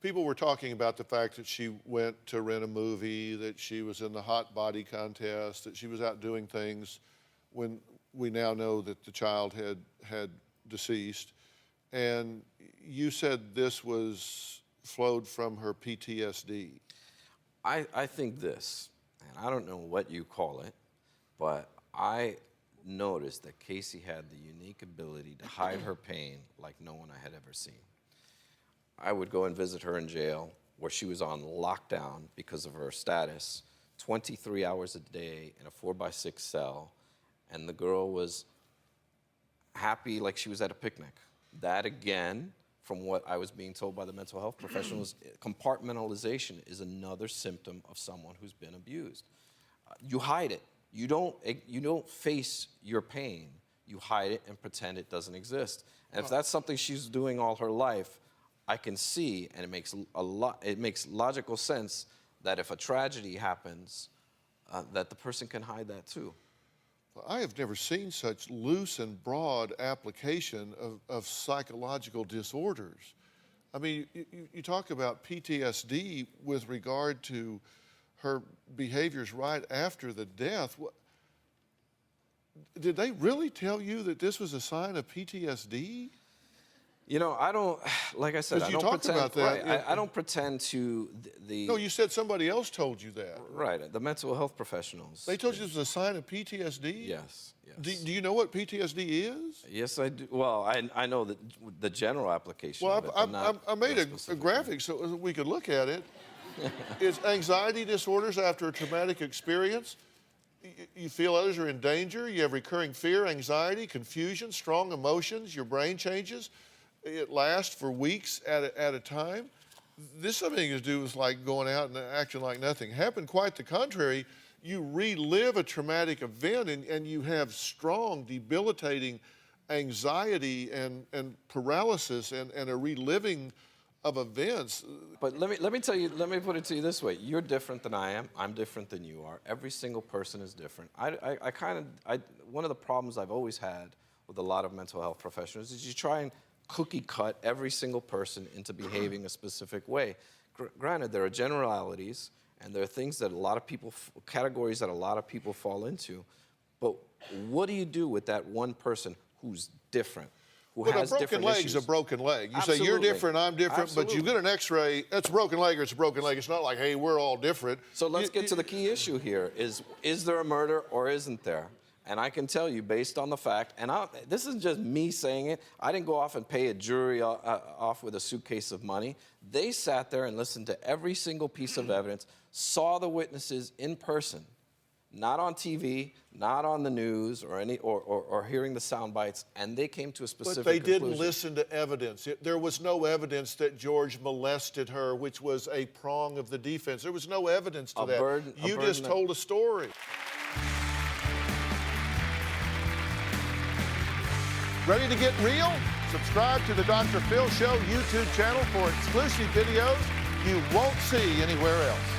people were talking about the fact that she went to rent a movie, that she was in the hot body contest, that she was out doing things when we now know that the child had deceased. And you said this flowed from her PTSD. I think this, and I don't know what you call it, but I noticed that Casey had the unique ability to hide her pain like no one I had ever seen. I would go and visit her in jail where she was on lockdown because of her status, 23 hours a day in a 4x6 cell, and the girl was happy like she was at a picnic. That, again, from what I was being told by the mental health professionals, compartmentalization is another symptom of someone who's been abused. You hide it. You don't face your pain. You hide it and pretend it doesn't exist. And if that's something she's doing all her life, I can see, and it makes logical sense that if a tragedy happens, that the person can hide that too. I have never seen such loose and broad application of psychological disorders. I mean, you talk about PTSD with regard to her behaviors right after the death. Did they really tell you that this was a sign of PTSD? You know, I don't, like I said, I don't pretend. About that. Right, I don't pretend to the. No, you said somebody else told you that. Right, the mental health professionals. They told you this was a sign of PTSD? Yes, yes. Do you know what PTSD is? Yes, I do. Well, I know the general application. Well, of it, I made a graphic so we could look at it. It's anxiety disorders after a traumatic experience. You feel others are in danger. You have recurring fear, anxiety, confusion, strong emotions. Your brain changes. It lasts for weeks at a time. This something to do with like going out and acting like nothing happened. Quite the contrary. You relive a traumatic event and you have strong, debilitating anxiety and paralysis and a reliving of events. But let me tell you, let me put it to you this way. You're different than I am. I'm different than you are. Every single person is different. One of the problems I've always had with a lot of mental health professionals is you try and cookie cut every single person into behaving a specific way. Granted, there are generalities and there are things that a lot of people, categories that a lot of people fall into, but what do you do with that one person who's different, who has different issues? A broken leg's a broken leg. You Absolutely. say you're different, I'm different, Absolutely. But you get an x-ray, that's a broken leg or it's a broken leg. It's not like, hey, we're all different. So let's get to the key issue here, is there a murder or isn't there? And I can tell you, based on the fact, and this isn't just me saying it, I didn't go off and pay a jury off with a suitcase of money. They sat there and listened to every single piece of evidence, saw the witnesses in person, not on TV, not on the news or hearing the sound bites, and they came to a specific conclusion. But they didn't listen to evidence. There was no evidence that George molested her, which was a prong of the defense. There was no evidence to that. You just told a story. Ready to get real? Subscribe to the Dr. Phil Show YouTube channel for exclusive videos you won't see anywhere else.